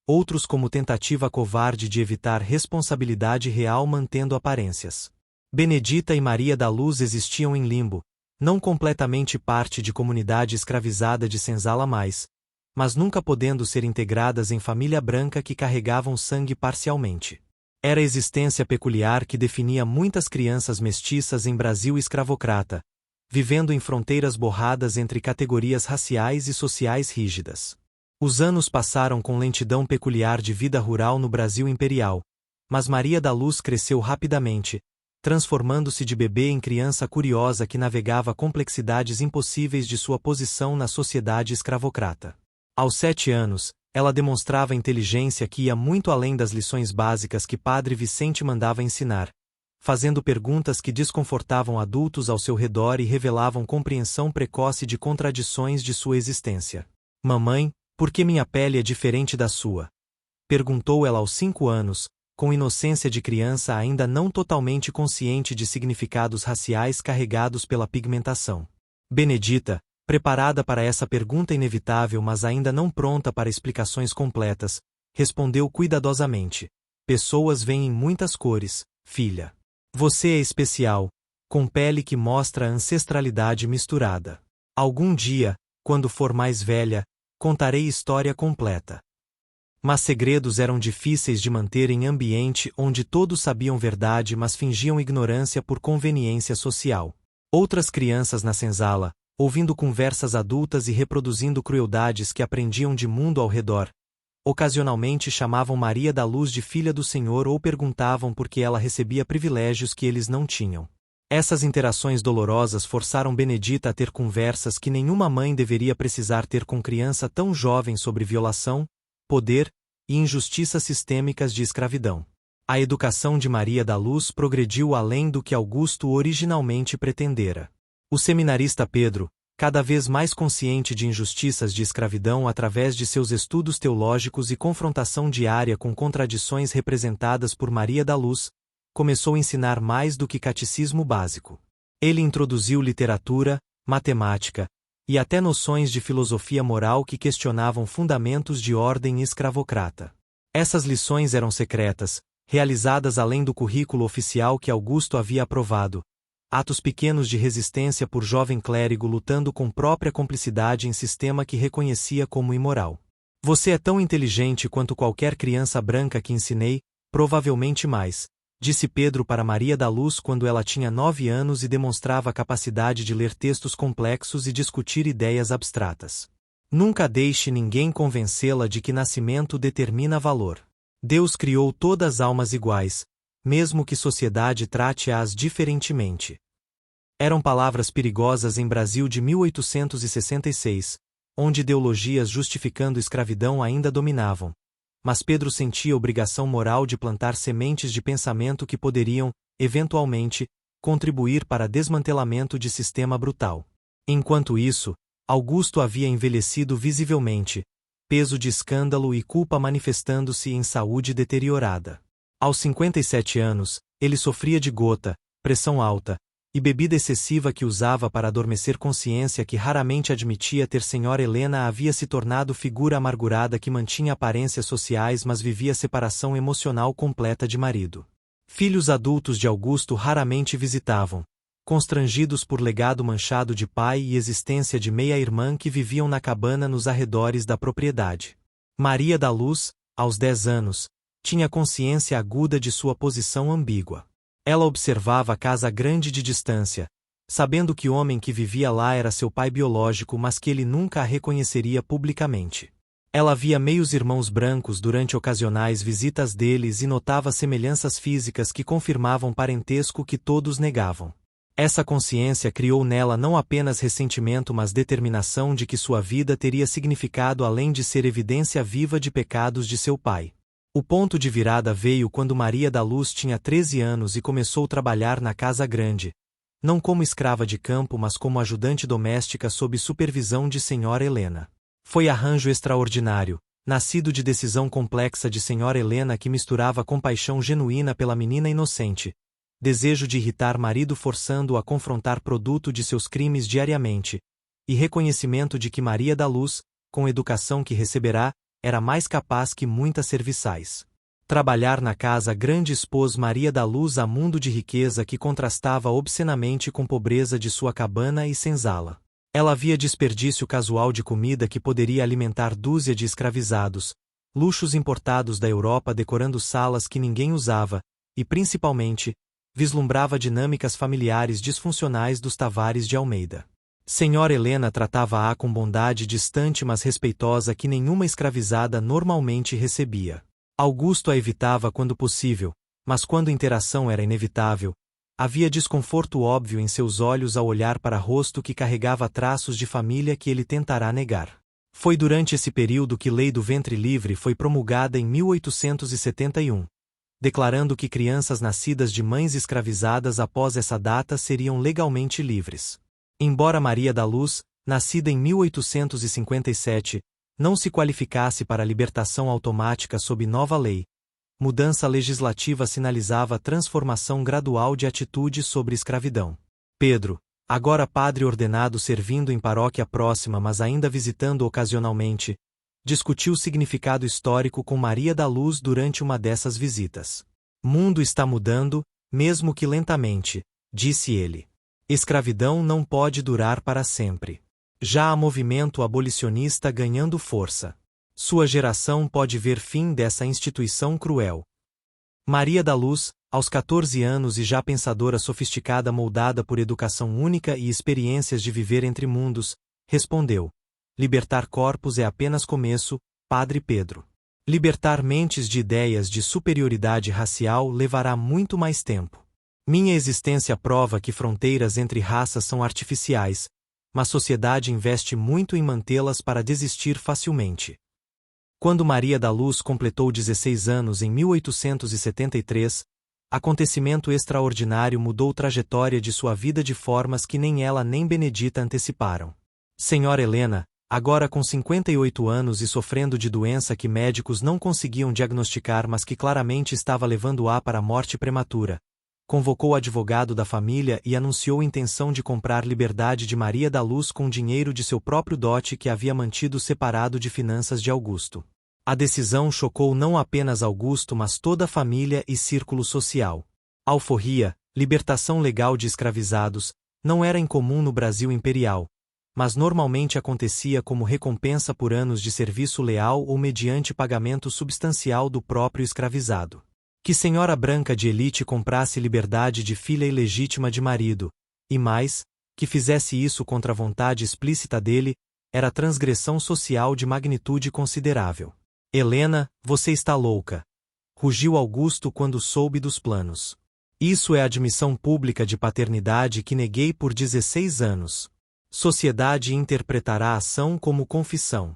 outros como tentativa covarde de evitar responsabilidade real mantendo aparências. Benedita e Maria da Luz existiam em limbo, não completamente parte de comunidade escravizada de senzala mais, mas nunca podendo ser integradas em família branca que carregavam sangue parcialmente. Era a existência peculiar que definia muitas crianças mestiças em Brasil escravocrata, vivendo em fronteiras borradas entre categorias raciais e sociais rígidas. Os anos passaram com lentidão peculiar de vida rural no Brasil imperial, mas Maria da Luz cresceu rapidamente, transformando-se de bebê em criança curiosa que navegava complexidades impossíveis de sua posição na sociedade escravocrata. Aos 7 anos, ela demonstrava inteligência que ia muito além das lições básicas que Padre Vicente mandava ensinar, fazendo perguntas que desconfortavam adultos ao seu redor e revelavam compreensão precoce de contradições de sua existência. Mamãe, por que minha pele é diferente da sua? Perguntou ela aos 5 anos, com inocência de criança ainda não totalmente consciente de significados raciais carregados pela pigmentação. Benedita, preparada para essa pergunta inevitável mas ainda não pronta para explicações completas, respondeu cuidadosamente: pessoas vêm em muitas cores, filha. Você é especial, com pele que mostra a ancestralidade misturada. Algum dia, quando for mais velha, contarei história completa. Mas segredos eram difíceis de manter em ambiente onde todos sabiam verdade mas fingiam ignorância por conveniência social. Outras crianças na senzala, ouvindo conversas adultas e reproduzindo crueldades que aprendiam de mundo ao redor, ocasionalmente chamavam Maria da Luz de filha do Senhor ou perguntavam por que ela recebia privilégios que eles não tinham. Essas interações dolorosas forçaram Benedita a ter conversas que nenhuma mãe deveria precisar ter com criança tão jovem sobre violação, poder e injustiças sistêmicas de escravidão. A educação de Maria da Luz progrediu além do que Augusto originalmente pretendera. O seminarista Pedro, cada vez mais consciente de injustiças de escravidão através de seus estudos teológicos e confrontação diária com contradições representadas por Maria da Luz, começou a ensinar mais do que catecismo básico. Ele introduziu literatura, matemática e até noções de filosofia moral que questionavam fundamentos de ordem escravocrata. Essas lições eram secretas, realizadas além do currículo oficial que Augusto havia aprovado, atos pequenos de resistência por jovem clérigo lutando com própria cumplicidade em sistema que reconhecia como imoral. Você é tão inteligente quanto qualquer criança branca que ensinei, provavelmente mais, disse Pedro para Maria da Luz quando ela tinha 9 anos e demonstrava a capacidade de ler textos complexos e discutir ideias abstratas. Nunca deixe ninguém convencê-la de que nascimento determina valor. Deus criou todas as almas iguais, mesmo que sociedade trate-as diferentemente. Eram palavras perigosas em Brasil de 1866, onde ideologias justificando escravidão ainda dominavam. Mas Pedro sentia obrigação moral de plantar sementes de pensamento que poderiam, eventualmente, contribuir para desmantelamento de sistema brutal. Enquanto isso, Augusto havia envelhecido visivelmente, peso de escândalo e culpa manifestando-se em saúde deteriorada. Aos 57 anos, ele sofria de gota, pressão alta, e bebida excessiva que usava para adormecer consciência que raramente admitia ter. Senhora Helena havia se tornado figura amargurada que mantinha aparências sociais mas vivia separação emocional completa de marido. Filhos adultos de Augusto raramente visitavam, constrangidos por legado manchado de pai e existência de meia-irmã que viviam na cabana nos arredores da propriedade. Maria da Luz, aos 10 anos, tinha consciência aguda de sua posição ambígua. Ela observava a casa grande de distância, sabendo que o homem que vivia lá era seu pai biológico mas que ele nunca a reconheceria publicamente. Ela via meios irmãos brancos durante ocasionais visitas deles e notava semelhanças físicas que confirmavam parentesco que todos negavam. Essa consciência criou nela não apenas ressentimento mas determinação de que sua vida teria significado além de ser evidência viva de pecados de seu pai. O ponto de virada veio quando Maria da Luz tinha 13 anos e começou a trabalhar na casa grande, não como escrava de campo mas como ajudante doméstica sob supervisão de Senhora Helena. Foi arranjo extraordinário, nascido de decisão complexa de Senhora Helena que misturava compaixão genuína pela menina inocente, desejo de irritar marido forçando-o a confrontar produto de seus crimes diariamente, e reconhecimento de que Maria da Luz, com a educação que receberá, era mais capaz que muitas serviçais. Trabalhar na casa grande expôs Maria da Luz a mundo de riqueza que contrastava obscenamente com pobreza de sua cabana e senzala. Ela via desperdício casual de comida que poderia alimentar dúzia de escravizados, luxos importados da Europa decorando salas que ninguém usava, e principalmente, vislumbrava dinâmicas familiares disfuncionais dos Tavares de Almeida. Senhora Helena tratava-a com bondade distante mas respeitosa que nenhuma escravizada normalmente recebia. Augusto a evitava quando possível, mas quando a interação era inevitável, havia desconforto óbvio em seus olhos ao olhar para rosto que carregava traços de família que ele tentará negar. Foi durante esse período que a Lei do Ventre Livre foi promulgada em 1871, declarando que crianças nascidas de mães escravizadas após essa data seriam legalmente livres. Embora Maria da Luz, nascida em 1857, não se qualificasse para a libertação automática sob nova lei, mudança legislativa sinalizava a transformação gradual de atitude sobre escravidão. Pedro, agora padre ordenado servindo em paróquia próxima mas ainda visitando ocasionalmente, discutiu o significado histórico com Maria da Luz durante uma dessas visitas. Mundo está mudando, mesmo que lentamente, disse ele. Escravidão não pode durar para sempre. Já há movimento abolicionista ganhando força. Sua geração pode ver fim dessa instituição cruel. Maria da Luz, aos 14 anos e já pensadora sofisticada moldada por educação única e experiências de viver entre mundos, respondeu: libertar corpos é apenas começo, Padre Pedro. Libertar mentes de ideias de superioridade racial levará muito mais tempo. Minha existência prova que fronteiras entre raças são artificiais, mas a sociedade investe muito em mantê-las para desistir facilmente. Quando Maria da Luz completou 16 anos em 1873, acontecimento extraordinário mudou a trajetória de sua vida de formas que nem ela nem Benedita anteciparam. Senhora Helena, agora com 58 anos e sofrendo de doença que médicos não conseguiam diagnosticar mas que claramente estava levando-a para a morte prematura, convocou o advogado da família e anunciou a intenção de comprar liberdade de Maria da Luz com dinheiro de seu próprio dote que havia mantido separado de finanças de Augusto. A decisão chocou não apenas Augusto mas toda a família e círculo social. Alforria, libertação legal de escravizados, não era incomum no Brasil imperial, mas normalmente acontecia como recompensa por anos de serviço leal ou mediante pagamento substancial do próprio escravizado. Que senhora branca de elite comprasse liberdade de filha ilegítima de marido, e mais, que fizesse isso contra a vontade explícita dele, era transgressão social de magnitude considerável. Helena, você está louca! Rugiu Augusto quando soube dos planos. Isso é admissão pública de paternidade que neguei por 16 anos. Sociedade interpretará a ação como confissão.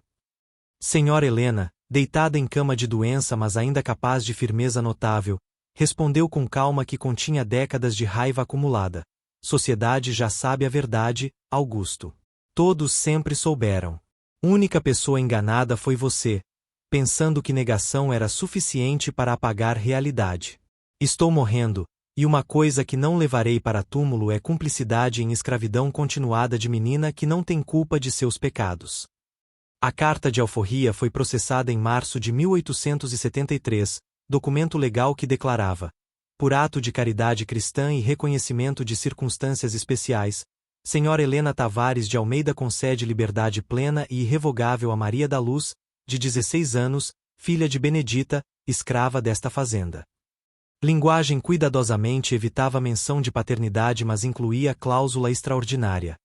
Senhora Helena, deitada em cama de doença mas ainda capaz de firmeza notável, respondeu com calma que continha décadas de raiva acumulada. Sociedade já sabe a verdade, Augusto. Todos sempre souberam. Única pessoa enganada foi você, pensando que negação era suficiente para apagar realidade. Estou morrendo, e uma coisa que não levarei para túmulo é cumplicidade em escravidão continuada de menina que não tem culpa de seus pecados. A Carta de Alforria foi processada em março de 1873, documento legal que declarava, por ato de caridade cristã e reconhecimento de circunstâncias especiais, Senhora Helena Tavares de Almeida concede liberdade plena e irrevogável a Maria da Luz, de 16 anos, filha de Benedita, escrava desta fazenda. Linguagem cuidadosamente evitava a menção de paternidade mas incluía a cláusula extraordinária.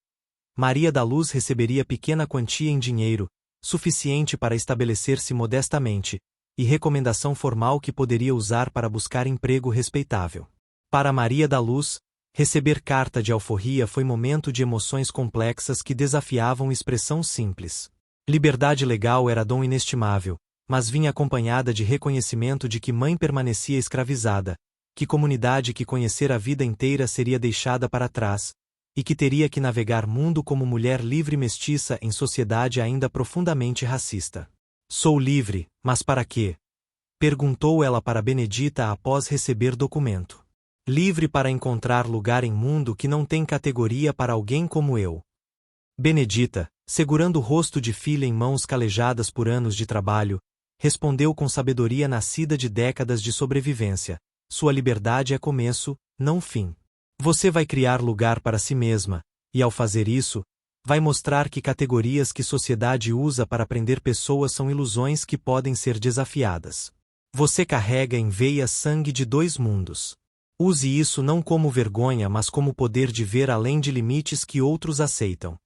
Maria da Luz receberia pequena quantia em dinheiro, suficiente para estabelecer-se modestamente, e recomendação formal que poderia usar para buscar emprego respeitável. Para Maria da Luz, receber carta de alforria foi momento de emoções complexas que desafiavam expressão simples. Liberdade legal era dom inestimável, mas vinha acompanhada de reconhecimento de que mãe permanecia escravizada, que comunidade que conhecera a vida inteira seria deixada para trás, e que teria que navegar mundo como mulher livre mestiça em sociedade ainda profundamente racista. Sou livre, mas para quê? Perguntou ela para Benedita após receber documento. Livre para encontrar lugar em mundo que não tem categoria para alguém como eu. Benedita, segurando o rosto de filha em mãos calejadas por anos de trabalho, respondeu com sabedoria nascida de décadas de sobrevivência: sua liberdade é começo, não fim. Você vai criar lugar para si mesma, e ao fazer isso, vai mostrar que categorias que sociedade usa para prender pessoas são ilusões que podem ser desafiadas. Você carrega em veia sangue de dois mundos. Use isso não como vergonha mas como poder de ver além de limites que outros aceitam.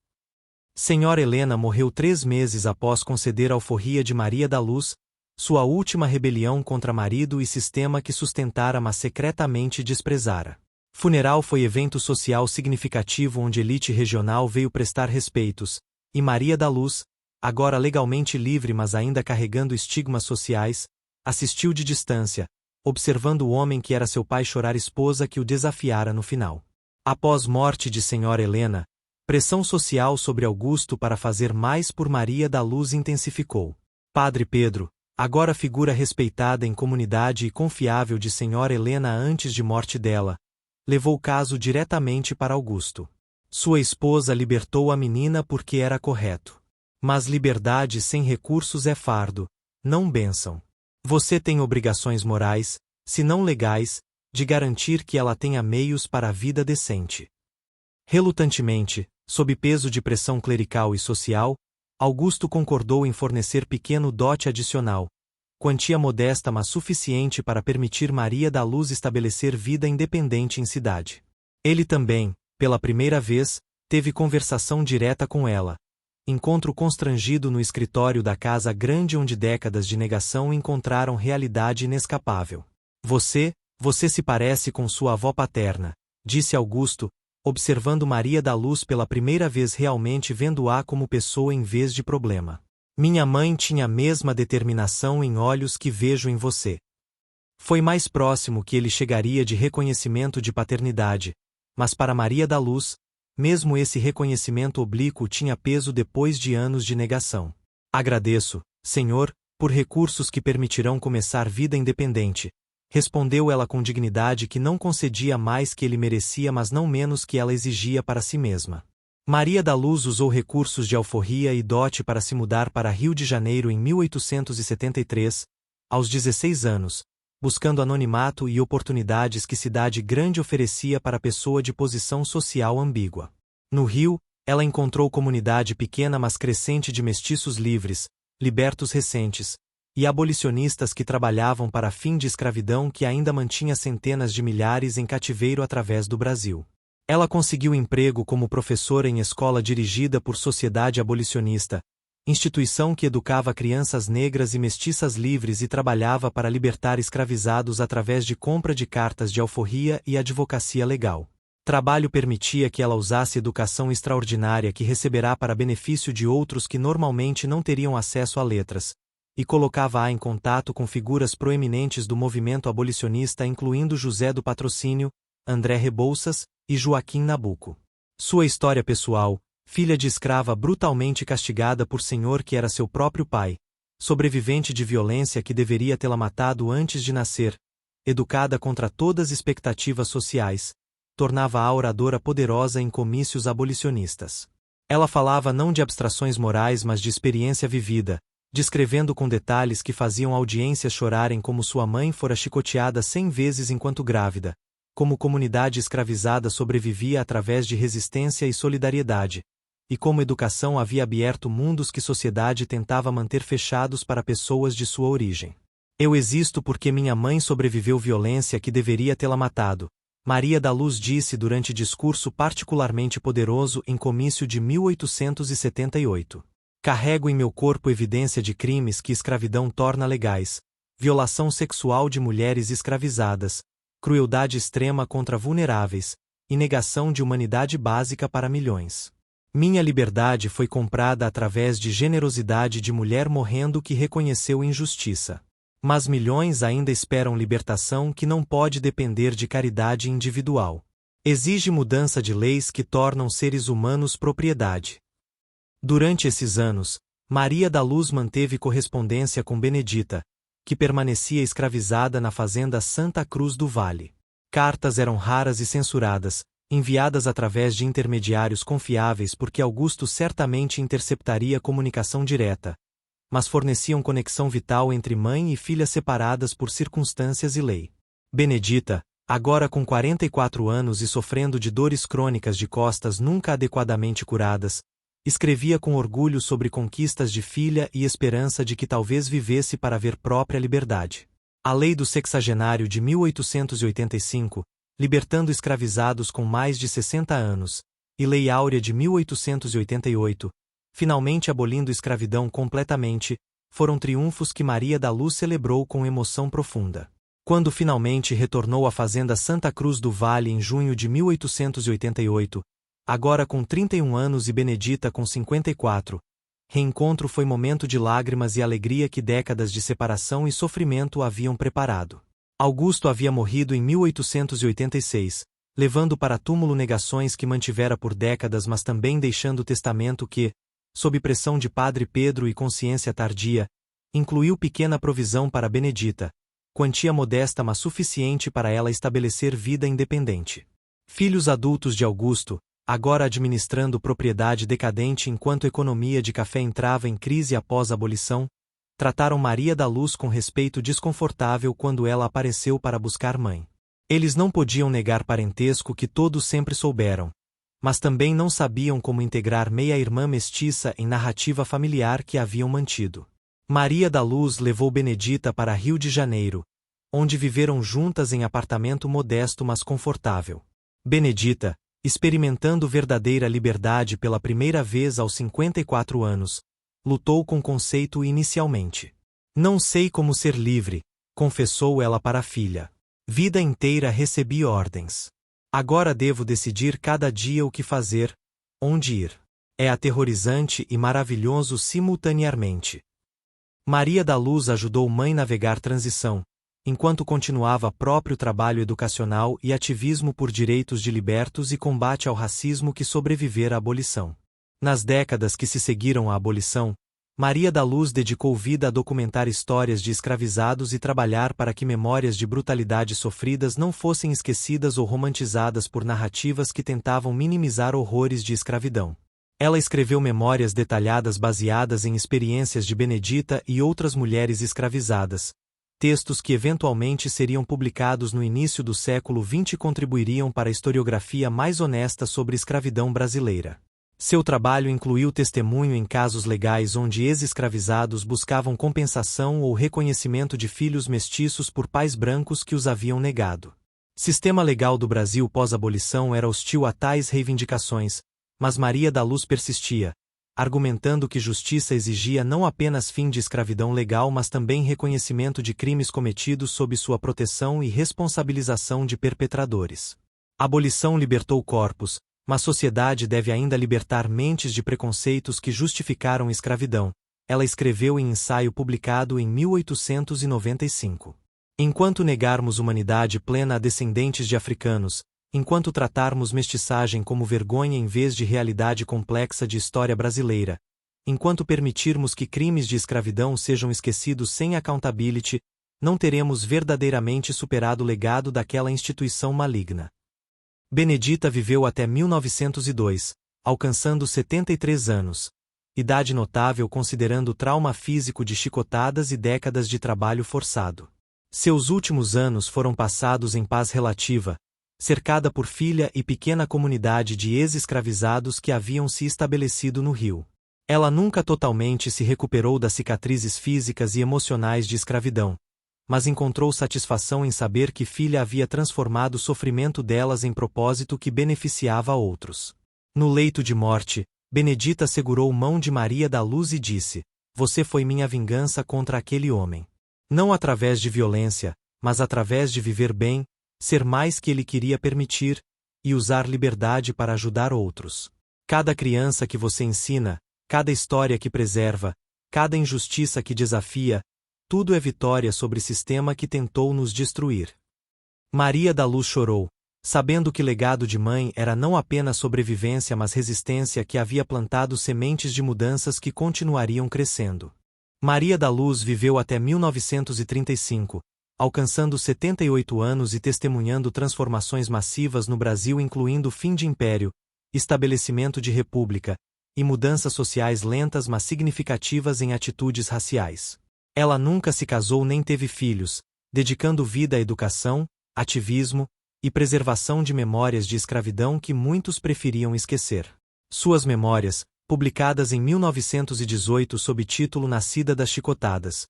Senhora Helena morreu 3 meses após conceder a alforria de Maria da Luz, sua última rebelião contra marido e sistema que sustentara mas secretamente desprezara. Funeral foi evento social significativo onde elite regional veio prestar respeitos, e Maria da Luz, agora legalmente livre mas ainda carregando estigmas sociais, assistiu de distância, observando o homem que era seu pai chorar esposa que o desafiara no final. Após morte de Senhora Helena, pressão social sobre Augusto para fazer mais por Maria da Luz intensificou. Padre Pedro, agora figura respeitada em comunidade e confiável de Senhora Helena antes de morte dela, levou o caso diretamente para Augusto. Sua esposa libertou a menina porque era correto. Mas liberdade sem recursos é fardo, não bênção. Você tem obrigações morais, se não legais, de garantir que ela tenha meios para a vida decente. Relutantemente, sob peso de pressão clerical e social, Augusto concordou em fornecer pequeno dote adicional, quantia modesta mas suficiente para permitir Maria da Luz estabelecer vida independente em cidade. Ele também, pela primeira vez, teve conversação direta com ela. Encontro constrangido no escritório da casa grande onde décadas de negação encontraram realidade inescapável. Você se parece com sua avó paterna, disse Augusto, observando Maria da Luz pela primeira vez realmente vendo-a como pessoa em vez de problema. Minha mãe tinha a mesma determinação em olhos que vejo em você. Foi mais próximo que ele chegaria de reconhecimento de paternidade, mas para Maria da Luz, mesmo esse reconhecimento oblíquo tinha peso depois de anos de negação. Agradeço, Senhor, por recursos que permitirão começar vida independente, respondeu ela com dignidade que não concedia mais que ele merecia mas não menos que ela exigia para si mesma. Maria da Luz usou recursos de alforria e dote para se mudar para Rio de Janeiro em 1873, aos 16 anos, buscando anonimato e oportunidades que cidade grande oferecia para pessoa de posição social ambígua. No Rio, ela encontrou comunidade pequena mas crescente de mestiços livres, libertos recentes, e abolicionistas que trabalhavam para fim de escravidão que ainda mantinha centenas de milhares em cativeiro através do Brasil. Ela conseguiu emprego como professora em escola dirigida por Sociedade Abolicionista, instituição que educava crianças negras e mestiças livres e trabalhava para libertar escravizados através de compra de cartas de alforria e advocacia legal. Trabalho permitia que ela usasse educação extraordinária que receberá para benefício de outros que normalmente não teriam acesso a letras, e colocava-a em contato com figuras proeminentes do movimento abolicionista incluindo José do Patrocínio, André Rebouças e Joaquim Nabuco. Sua história pessoal, filha de escrava brutalmente castigada por senhor que era seu próprio pai, sobrevivente de violência que deveria tê-la matado antes de nascer, educada contra todas as expectativas sociais, tornava-a oradora poderosa em comícios abolicionistas. Ela falava não de abstrações morais mas de experiência vivida, descrevendo com detalhes que faziam audiências chorarem como sua mãe fora chicoteada 100 vezes enquanto grávida, como comunidade escravizada sobrevivia através de resistência e solidariedade, e como educação havia aberto mundos que sociedade tentava manter fechados para pessoas de sua origem. Eu existo porque minha mãe sobreviveu violência que deveria tê-la matado, Maria da Luz disse durante discurso particularmente poderoso em comício de 1878. Carrego em meu corpo evidência de crimes que escravidão torna legais, violação sexual de mulheres escravizadas, crueldade extrema contra vulneráveis, e negação de humanidade básica para milhões. Minha liberdade foi comprada através de generosidade de mulher morrendo que reconheceu injustiça. Mas milhões ainda esperam libertação que não pode depender de caridade individual. Exige mudança de leis que tornam seres humanos propriedade. Durante esses anos, Maria da Luz manteve correspondência com Benedita, que permanecia escravizada na fazenda Santa Cruz do Vale. Cartas eram raras e censuradas, enviadas através de intermediários confiáveis porque Augusto certamente interceptaria comunicação direta, mas forneciam conexão vital entre mãe e filha separadas por circunstâncias e lei. Benedita, agora com 44 anos e sofrendo de dores crônicas de costas nunca adequadamente curadas, escrevia com orgulho sobre conquistas de filha e esperança de que talvez vivesse para ver própria liberdade. A Lei do Sexagenário de 1885, libertando escravizados com mais de 60 anos, e Lei Áurea de 1888, finalmente abolindo escravidão completamente, foram triunfos que Maria da Luz celebrou com emoção profunda. Quando finalmente retornou à fazenda Santa Cruz do Vale em junho de 1888, agora com 31 anos e Benedita com 54, reencontro foi momento de lágrimas e alegria que décadas de separação e sofrimento haviam preparado. Augusto havia morrido em 1886, levando para túmulo negações que mantivera por décadas mas também deixando testamento que, sob pressão de Padre Pedro e consciência tardia, Incluiu pequena provisão para Benedita, quantia modesta mas suficiente para ela estabelecer vida independente. Filhos adultos de Augusto, agora administrando propriedade decadente enquanto a economia de café entrava em crise após a abolição, trataram Maria da Luz com respeito desconfortável quando ela apareceu para buscar mãe. Eles não podiam negar parentesco que todos sempre souberam, mas também não sabiam como integrar meia-irmã mestiça em narrativa familiar que haviam mantido. Maria da Luz levou Benedita para Rio de Janeiro, onde viveram juntas em apartamento modesto mas confortável. Benedita, experimentando verdadeira liberdade pela primeira vez aos 54 anos, lutou com o conceito inicialmente. Não sei como ser livre, confessou ela para a filha. Vida inteira recebi ordens. Agora devo decidir cada dia o que fazer, onde ir. É aterrorizante e maravilhoso simultaneamente. Maria da Luz ajudou mãe navegar transição, enquanto continuava próprio trabalho educacional e ativismo por direitos de libertos e combate ao racismo que sobrevivera à abolição. Nas décadas que se seguiram à abolição, Maria da Luz dedicou vida a documentar histórias de escravizados e trabalhar para que memórias de brutalidades sofridas não fossem esquecidas ou romantizadas por narrativas que tentavam minimizar horrores de escravidão. Ela escreveu memórias detalhadas baseadas em experiências de Benedita e outras mulheres escravizadas. Textos que eventualmente seriam publicados no início do século XX e contribuiriam para a historiografia mais honesta sobre escravidão brasileira. Seu trabalho incluiu testemunho em casos legais onde ex-escravizados buscavam compensação ou reconhecimento de filhos mestiços por pais brancos que os haviam negado. Sistema legal do Brasil pós-abolição era hostil a tais reivindicações, mas Maria da Luz persistia, argumentando que justiça exigia não apenas fim de escravidão legal mas também reconhecimento de crimes cometidos sob sua proteção e responsabilização de perpetradores. A abolição libertou corpos, mas a sociedade deve ainda libertar mentes de preconceitos que justificaram a escravidão, ela escreveu em ensaio publicado em 1895. Enquanto negarmos humanidade plena a descendentes de africanos, enquanto tratarmos mestiçagem como vergonha em vez de realidade complexa de história brasileira, enquanto permitirmos que crimes de escravidão sejam esquecidos sem accountability, não teremos verdadeiramente superado o legado daquela instituição maligna. Benedita viveu até 1902, alcançando 73 anos, idade notável considerando o trauma físico de chicotadas e décadas de trabalho forçado. Seus últimos anos foram passados em paz relativa, cercada por filha e pequena comunidade de ex-escravizados que haviam se estabelecido no Rio. Ela nunca totalmente se recuperou das cicatrizes físicas e emocionais de escravidão, mas encontrou satisfação em saber que filha havia transformado o sofrimento delas em propósito que beneficiava a outros. No leito de morte, Benedita segurou mão de Maria da Luz e disse: "Você foi minha vingança contra aquele homem. Não através de violência, mas através de viver bem, ser mais que ele queria permitir, e usar liberdade para ajudar outros. Cada criança que você ensina, cada história que preserva, cada injustiça que desafia, tudo é vitória sobre o sistema que tentou nos destruir." Maria da Luz chorou, sabendo que o legado de mãe era não apenas sobrevivência mas resistência que havia plantado sementes de mudanças que continuariam crescendo. Maria da Luz viveu até 1935, alcançando 78 anos e testemunhando transformações massivas no Brasil incluindo fim de império, estabelecimento de república, e mudanças sociais lentas mas significativas em atitudes raciais. Ela nunca se casou nem teve filhos, dedicando vida à educação, ativismo e preservação de memórias de escravidão que muitos preferiam esquecer. Suas memórias, publicadas em 1918 sob título Nascida das Chicotadas,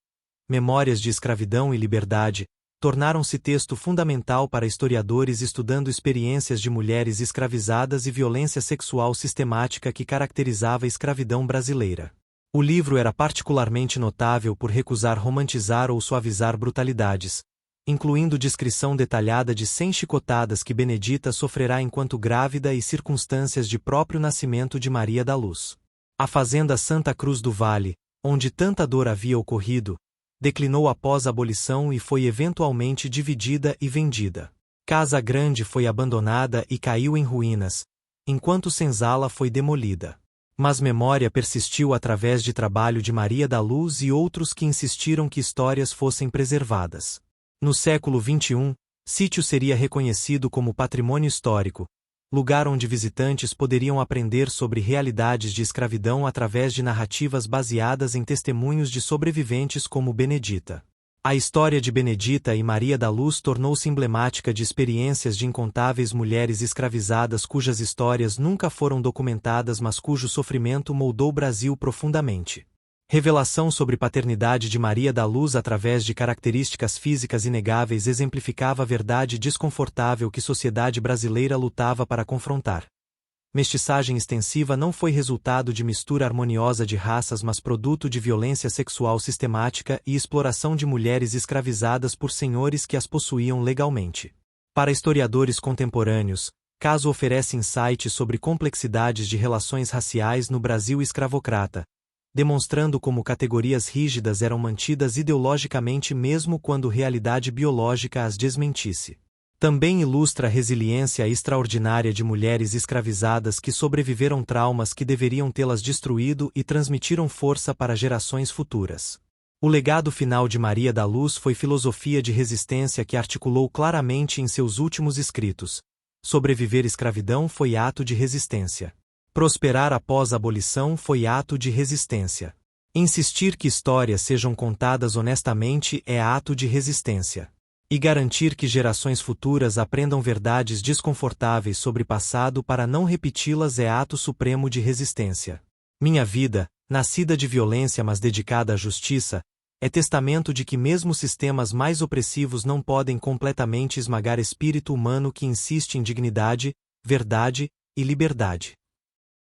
Memórias de Escravidão e Liberdade, tornaram-se texto fundamental para historiadores estudando experiências de mulheres escravizadas e violência sexual sistemática que caracterizava a escravidão brasileira. O livro era particularmente notável por recusar romantizar ou suavizar brutalidades, incluindo descrição detalhada de 100 chicotadas que Benedita sofrerá enquanto grávida e circunstâncias de próprio nascimento de Maria da Luz. A fazenda Santa Cruz do Vale, onde tanta dor havia ocorrido, declinou após a abolição e foi eventualmente dividida e vendida. Casa Grande foi abandonada e caiu em ruínas, enquanto Senzala foi demolida. Mas memória persistiu através de trabalho de Maria da Luz e outros que insistiram que histórias fossem preservadas. No século XXI, sítio seria reconhecido como patrimônio histórico, lugar onde visitantes poderiam aprender sobre realidades de escravidão através de narrativas baseadas em testemunhos de sobreviventes como Benedita. A história de Benedita e Maria da Luz tornou-se emblemática de experiências de incontáveis mulheres escravizadas cujas histórias nunca foram documentadas mas cujo sofrimento moldou o Brasil profundamente. Revelação sobre paternidade de Maria da Luz através de características físicas inegáveis exemplificava a verdade desconfortável que a sociedade brasileira lutava para confrontar. Mestiçagem extensiva não foi resultado de mistura harmoniosa de raças mas produto de violência sexual sistemática e exploração de mulheres escravizadas por senhores que as possuíam legalmente. Para historiadores contemporâneos, caso oferece insights sobre complexidades de relações raciais no Brasil escravocrata, demonstrando como categorias rígidas eram mantidas ideologicamente mesmo quando realidade biológica as desmentisse. Também ilustra a resiliência extraordinária de mulheres escravizadas que sobreviveram traumas que deveriam tê-las destruído e transmitiram força para gerações futuras. O legado final de Maria da Luz foi filosofia de resistência que articulou claramente em seus últimos escritos. Sobreviver à escravidão foi ato de resistência. Prosperar após a abolição foi ato de resistência. Insistir que histórias sejam contadas honestamente é ato de resistência. E garantir que gerações futuras aprendam verdades desconfortáveis sobre passado para não repeti-las é ato supremo de resistência. Minha vida, nascida de violência mas dedicada à justiça, é testamento de que mesmo sistemas mais opressivos não podem completamente esmagar espírito humano que insiste em dignidade, verdade e liberdade.